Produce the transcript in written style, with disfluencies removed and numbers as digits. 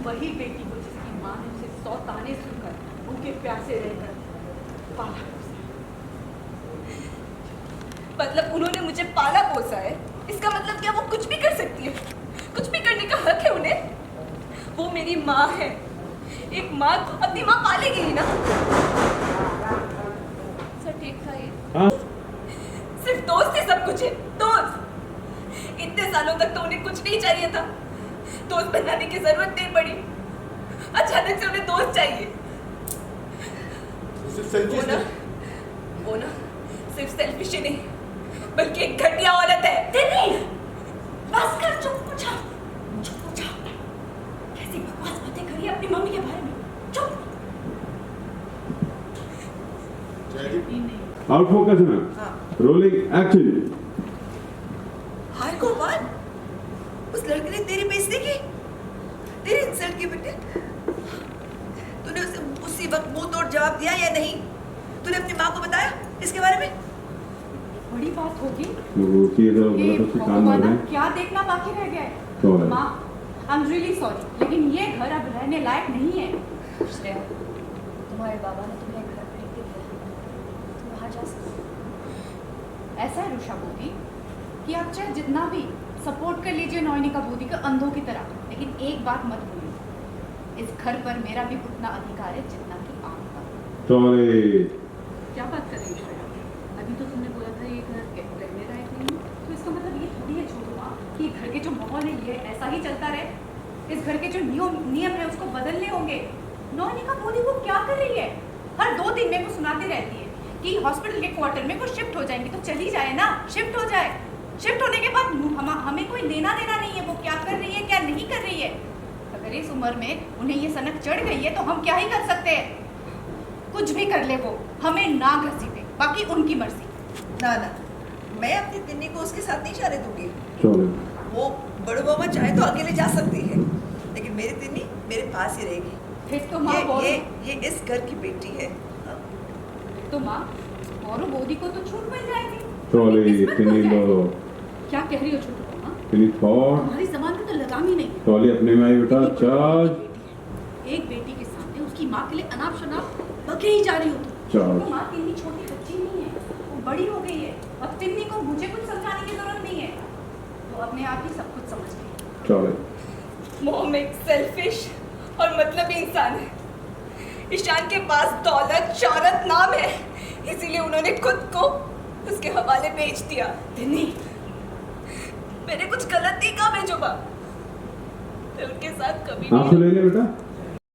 वही बेटी को जिसकी माँ ने उसे 100 ताने सुनकर भूखे प्यासे रहकर पाला पोसा। मतलब उन्होंने मुझे पाला पोसा है, इसका मतलब क्या वो कुछ भी कर सकती है? कुछ भी करने का हक है उन्हें? वो मेरी माँ है, एक माँ तो अपनी माँ पालेगी ही ना। सर ठीक था ये? हाँ। सिर्फ दोस्त ही सब कुछ है, दोस्त। इतने सालों तक तो उन्हें कुछ नहीं चाहिए था, दोस्त बनाने की जरूरत नहीं पड़ी, अचानक से उन्हें दोस्त चाहिए। वो ना सिर्फ सेल्फिश ही नहीं बल्कि एक घटिया औरत है। नहीं, बस कर, चुप पूछा। कैसी बकवास बातें करी अपनी मम्मी के बारे में। चुप। आउट फोकस में। हाँ। Rolling action. हाय गोपाल, उस लड़के ने तेरी बेइज्जती की, तेरी इंसल्ट की बेटे। तूने उसे उसी वक्त मुंह तोड़ जवाब दिया या नहीं? तूने अपनी माँ को बताया इसके बारे में? बड़ी बात होगी। ये भगवान, क्या देखना बाकी रह गया है? माँ, आई एम रियली सॉरी, लेकिन ये घर अब रहने लायक नहीं है। श्रेया, तुम्हारे बाबा ने तुम्हें घर खरीद के दिया, तुम वहाँ जा सकते हो। ऐसा है रुषा बोदी कि आप चाहे जितना भी सपोर्ट कर लीजिए नौनिका बोदी का अंधों की तरह, लेकिन एक बात मत भूलिए, इस घर पर मेरा भी उतना अधिकार है जितना कि आपका। क्या बात कर रही है श्रेया? अभी तो तुमने बोला था ये घर रहने लायक नहीं है, तो इसका मतलब ये थोड़ी है छोटू माँ कि घर के जो माहौल है ये ऐसा ही चलता रहे। इस घर के जो नियम है उसको बदलने होंगे। नौनिका बोदी वो क्या कर रही है? हर 2 दिन में वो सुनाती रहती है कि हॉस्पिटल के क्वार्टर में वो शिफ्ट हो जाएंगी, तो चली जाए ना, शिफ्ट हो जाए। शिफ्ट होने के बाद हमें कोई लेना देना नहीं है वो क्या कर रही है क्या नहीं कर रही है। अगर इस उम्र में उन्हें ये सनक चढ़ गई है तो हम क्या ही कर सकते हैं? कुछ भी कर ले वो, हमें ना घसीटे, बाकी उनकी मर्जी। ना ना, मैं अपनी तिन्नी को उसके साथ नहीं जाने दूंगी। वो बड़ू मामा चाहे तो अकेले जा सकती है, लेकिन मेरी तिन्नी मेरे पास ही रहेगी। फिर तो माँ ये इस घर की बेटी है। तो माँ और बोदी को तो छूट मिल जाएगी। क्या कह रही हो छोटू माँ? तुम्हारी जबान में तो लगाम ही नहीं। अपने में आई बेटा, चार्ज। एक बेटी के सामने उसकी माँ के लिए अनाप शनाप बके ही जा रही हो तुम। माँ तिन्नी छोटी बच्ची नहीं है, वो बड़ी हो गई है। अब तिन्नी को मुझे कुछ समझाने की जरूरत नहीं है, वो अपने आप ही सब कुछ समझ गई। मोम एक सेल्फिश और मतलबी इंसान है। ईशान के पास दौलत शौहरत नाम है, इसीलिए उन्होंने खुद को उसके हवाले बेच दिया। तिन्नी, मैंने कुछ गलत नहीं कहा बेजुबा, मैं उनके साथ कभी आंसू ले ले बेटा।